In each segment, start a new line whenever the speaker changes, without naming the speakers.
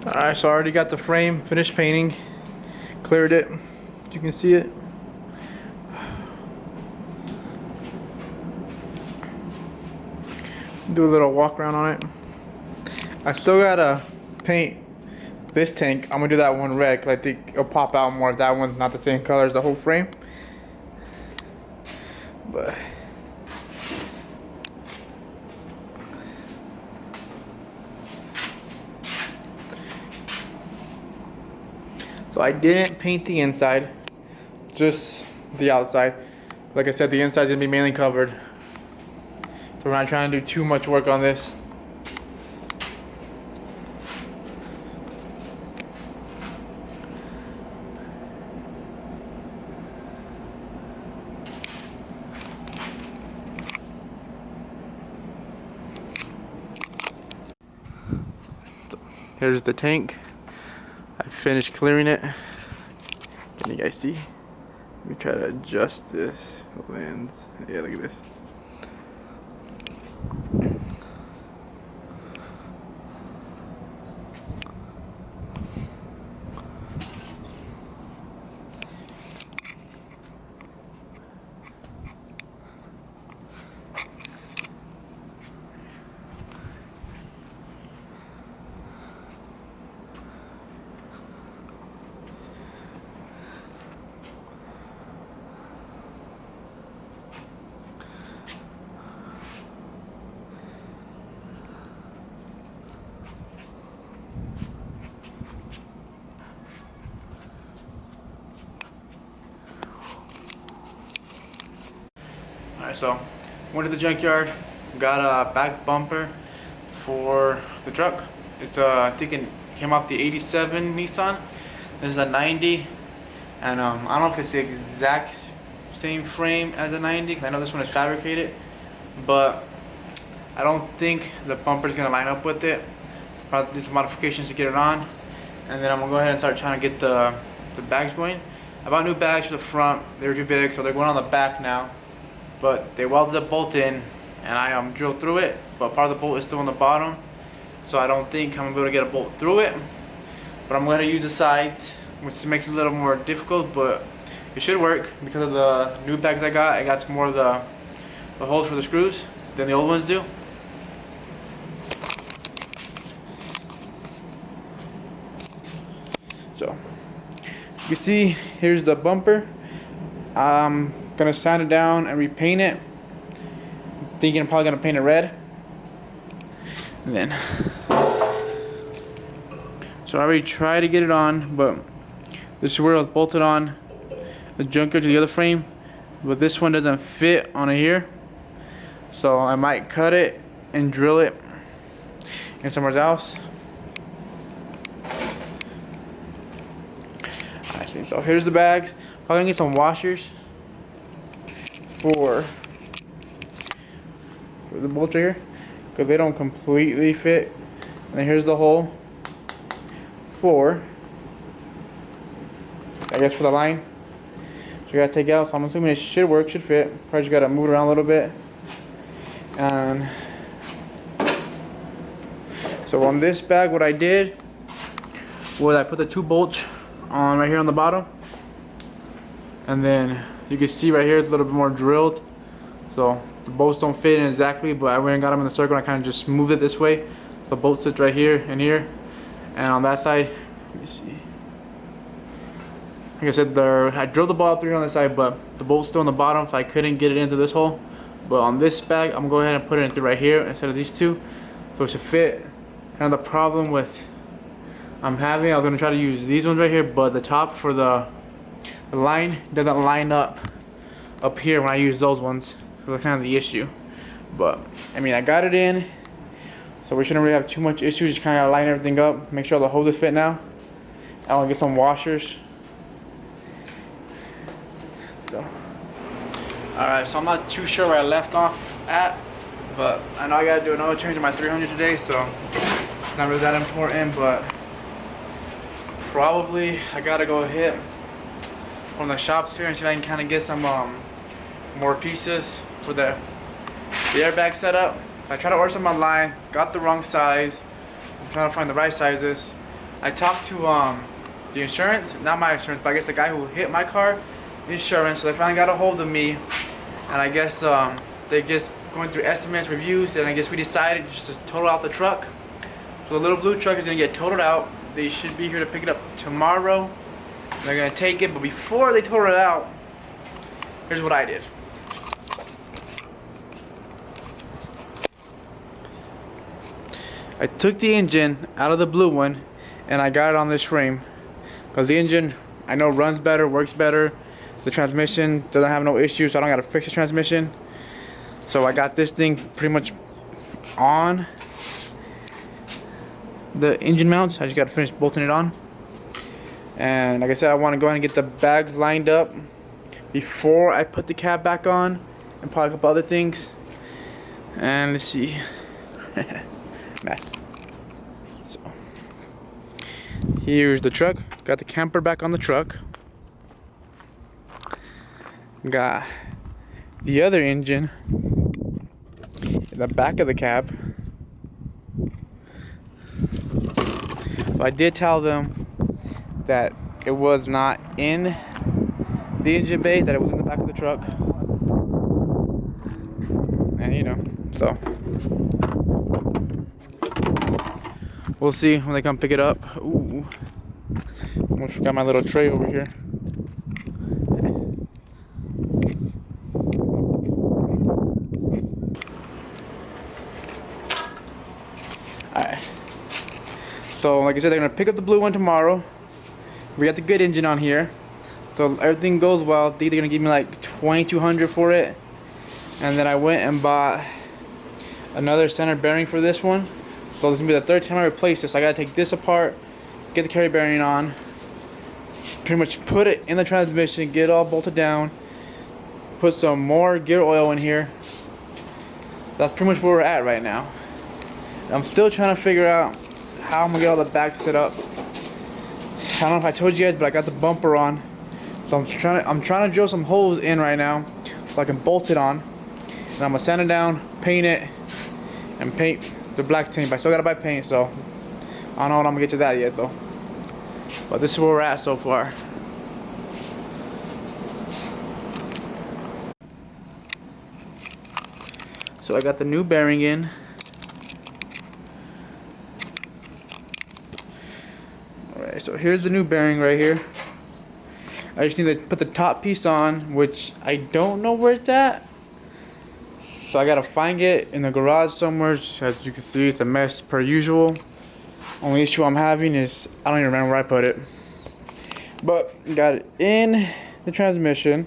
Alright, so I already got the frame finished painting, cleared it, you can see it. Do a little walk around on it. I still gotta paint this tank. I'm gonna do that one red because I think it'll pop out more if that one's not the same color as the whole frame. But so I didn't paint the inside, just the outside. Like I said, the inside's gonna be mainly covered. So we're not trying to do too much work on this. Here's the tank. I finished clearing it. Can you guys see? Let me try to adjust this lens. Yeah, look at this. Alright, so went to the junkyard, got a back bumper for the truck. It's I think it came off the 87 Nissan. This is a 90, and I don't know if it's the exact same frame as a 90 because I know this one is fabricated, but I don't think the bumper is gonna line up with it. Probably do some modifications to get it on, and then I'm gonna go ahead and start trying to get the bags going. I bought new bags for the front. They were too big, so they're going on the back now. But they welded the bolt in, and I drilled through it, but part of the bolt is still on the bottom, so I don't think I'm gonna be able to get a bolt through it. But I'm gonna use the sides, which makes it a little more difficult, but it should work because of the new bags I got. I got some more of the holes for the screws than the old ones do. So you see, here's the bumper. Gonna sand it down and repaint it. Thinking I'm probably gonna paint it red. And then, so I already tried to get it on, but this is where it was bolted on the junker to the other frame, but this one doesn't fit on it here. So I might cut it and drill it in somewhere else. I think so. Here's the bags. Probably gonna get some washers for the bolts right here because they don't completely fit. And then here's the hole for, I guess, for the line. So you gotta take out. So I'm assuming it should work, should fit. Probably just gotta move it around a little bit. And so on this bag, what I did was I put the two bolts on right here on the bottom, and then you can see right here it's a little bit more drilled, so the bolts don't fit in exactly, but I went and got them in the circle and I kind of just moved it this way. The bolt sits right here and here, and on that side, let me see. Like I said, I drilled the bolt out through on this side, but the bolt's still on the bottom, so I couldn't get it into this hole. But on this bag, I'm gonna go ahead and put it in through right here instead of these two, so it should fit. Kind of the problem with I was gonna try to use these ones right here, but the top for the line doesn't line up here when I use those ones. So that's kind of the issue. But I mean, I got it in, so we shouldn't really have too much issues. Just kind of line everything up, make sure the hoses fit now. I want to get some washers. So, all right. So I'm not too sure where I left off at, but I know I gotta do another change in my 300 today, so it's not really that important. But probably I gotta go hit one of the shops here and see if I can kind of get some more pieces for the airbag setup. I tried to order some online, got the wrong size. I'm trying to find the right sizes, I talked to the insurance, not my insurance, but I guess the guy who hit my car, insurance. So they finally got a hold of me, and I guess they just going through estimates, reviews, and I guess we decided just to total out the truck. So the little blue truck is gonna get totaled out. They should be here to pick it up tomorrow. They're gonna take it, but before they total it out, here's what I did. I took the engine out of the blue one and I got it on this frame, because the engine, I know, runs better, works better. The transmission doesn't have no issues, so I don't gotta fix the transmission. So I got this thing pretty much on the engine mounts. I just gotta finish bolting it on. And like I said, I want to go ahead and get the bags lined up before I put the cab back on, and probably a couple other things. And let's see. Mess. So here's the truck. Got the camper back on the truck. Got the other engine in the back of the cab. So I did tell them that it was not in the engine bay, that it was in the back of the truck. And you know, so we'll see when they come pick it up. Ooh, almost forgot my little tray over here. Alright. So like I said, they're gonna pick up the blue one tomorrow. We got the good engine on here. So if everything goes well, they're gonna give me like $2,200 for it. And then I went and bought another center bearing for this one. So this is gonna be the third time I replace this. So I gotta take this apart, get the carry bearing on, pretty much put it in the transmission, get it all bolted down, put some more gear oil in here. That's pretty much where we're at right now. I'm still trying to figure out how I'm gonna get all the bags set up. I don't know if I told you guys, but I got the bumper on. So I'm trying to drill some holes in right now so I can bolt it on. And I'm gonna sand it down, paint it, and paint the black tint. But I still gotta buy paint, so I don't know when I'm gonna get to that yet though. But this is where we're at so far. So I got the new bearing in. Alright, so here's the new bearing right here. I just need to put the top piece on, which I don't know where it's at. So I gotta find it in the garage somewhere. As you can see, it's a mess per usual. Only issue I'm having is I don't even remember where I put it. But got it in the transmission,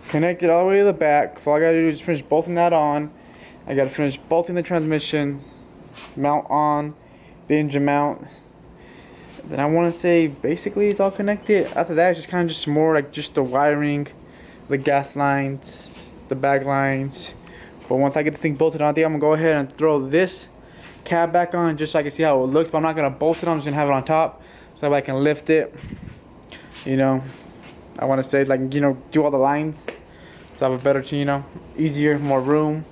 connected all the way to the back. So all I gotta do is finish bolting that on. I gotta finish bolting the transmission mount on, the engine mount. Then I want to say basically it's all connected. After that, it's just kind of just more like just the wiring, the gas lines, the bag lines. But once I get the thing bolted on, I think I'm gonna go ahead and throw this cab back on just so I can see how it looks. But I'm not gonna bolt it on, I'm just gonna have it on top so that way I can lift it. You know, I want to say like, you know, do all the lines so I have a better, you know, easier, more room.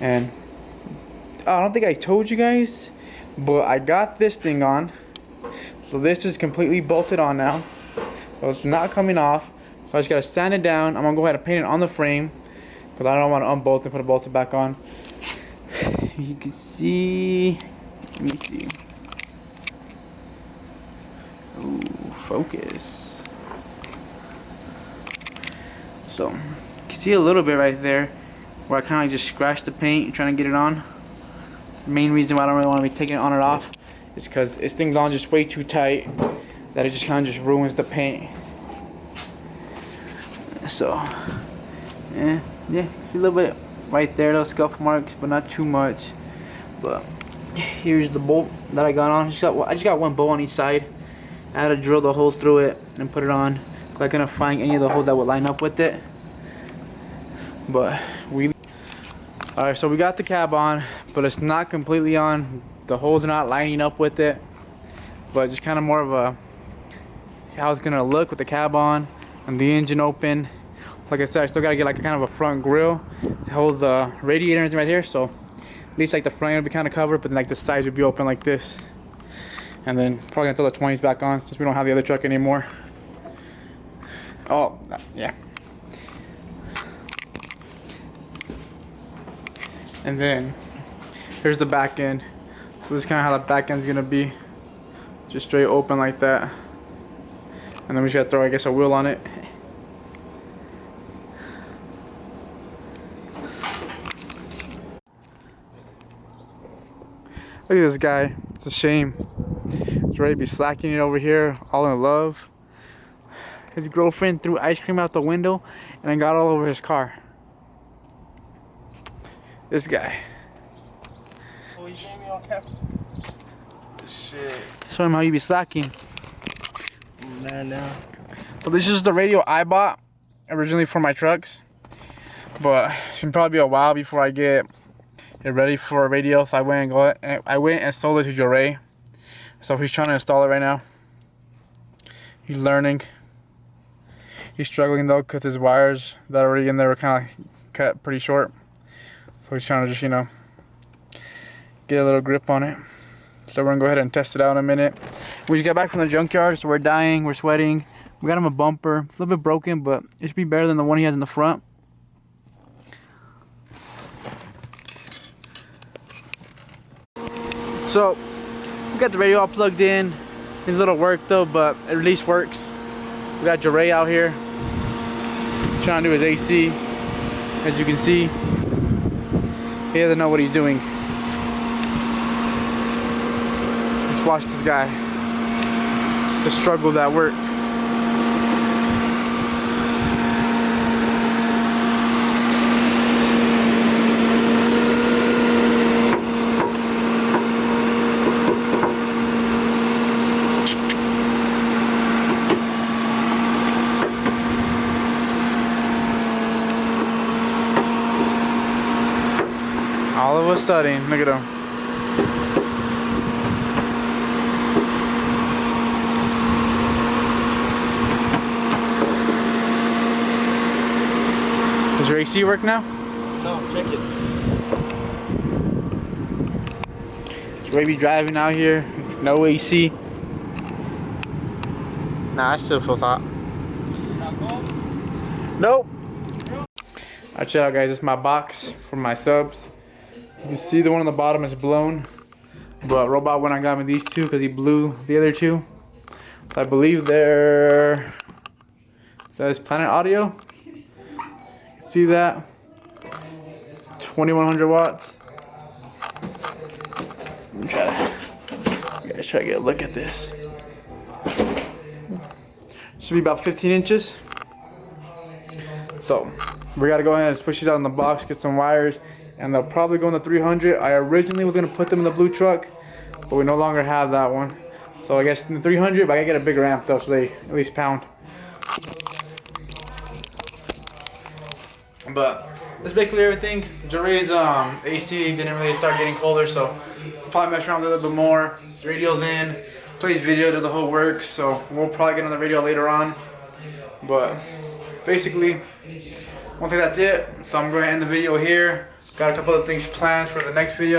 And I don't think I told you guys, but I got this thing on. So this is completely bolted on now. So it's not coming off. So I just gotta sand it down. I'm gonna go ahead and paint it on the frame because I don't want to unbolt and put it bolted back on. You can see. Let me see. Ooh, focus. So you can see a little bit right there where I kind of like just scratched the paint trying to get it on. It's the main reason why I don't really want to be taking it on or off. It's because this thing's on just way too tight that it just kind of just ruins the paint. So, yeah, see a little bit right there, little scuff marks, but not too much. But here's the bolt that I got on. I just got one bolt on each side. I had to drill the holes through it and put it on. I couldn't find any of the holes that would line up with it. But alright, so we got the cab on, but it's not completely on. The holes are not lining up with it, but just kind of more of a how it's gonna look with the cab on and the engine open. Like I said, I still gotta get like a kind of a front grille to hold the radiator and everything right here. So at least like the front will be kind of covered, but then like the sides would be open like this. And then probably gonna throw the 20s back on since we don't have the other truck anymore. Oh, yeah. And then here's the back end. So this is kind of how the back end's gonna be. Just straight open like that. And then we just gotta throw, I guess, a wheel on it. Look at this guy. It's a shame. He's ready to be slacking it over here, all in love. His girlfriend threw ice cream out the window and it got all over his car. This guy.
Oh, you shaved me on camera? Shit.
Show him how you be slacking.
Man, now.
So this is the radio I bought originally for my trucks. But it's gonna probably be a while before I get it ready for a radio. So I went and sold it to Joray. So he's trying to install it right now. He's learning. He's struggling though because his wires that are already in there were kind of cut pretty short. So he's trying to just, you know, get a little grip on it. So we're gonna go ahead and test it out in a minute. We just got back from the junkyard, so we're dying, we're sweating. We got him a bumper. It's a little bit broken, but it should be better than the one he has in the front. So we got the radio all plugged in. Needs a little work though, but it at least works. We got Joray out here trying to do his AC. As you can see, he doesn't know what he's doing. Let's watch this guy. The struggles at work. All of a sudden, look at him. Does your AC work now?
No, check it.
Should we be driving out here? No AC. Nah, it still feels hot.
Not cold?
Nope. Alright, check out guys, this is my box for my subs. You can see the one on the bottom is blown, but Robot went and got me these two because he blew the other two. So I believe they're, that is Planet Audio. You can see that, 2100 watts. Let me try to get a look at this. Should be about 15 inches. So we gotta go ahead and switch these out in the box, get some wires, and they'll probably go in the 300. I originally was gonna put them in the blue truck, but we no longer have that one. So I guess in the 300, but I gotta get a bigger amp though, so they at least pound. But that's basically everything. Joray's AC didn't really start getting colder, so we'll probably mess around a little bit more. The radio's in, plays video to the whole works, so we'll probably get on the radio later on. But basically, I think that's it. So I'm going to end the video here. Got a couple of things planned for the next video.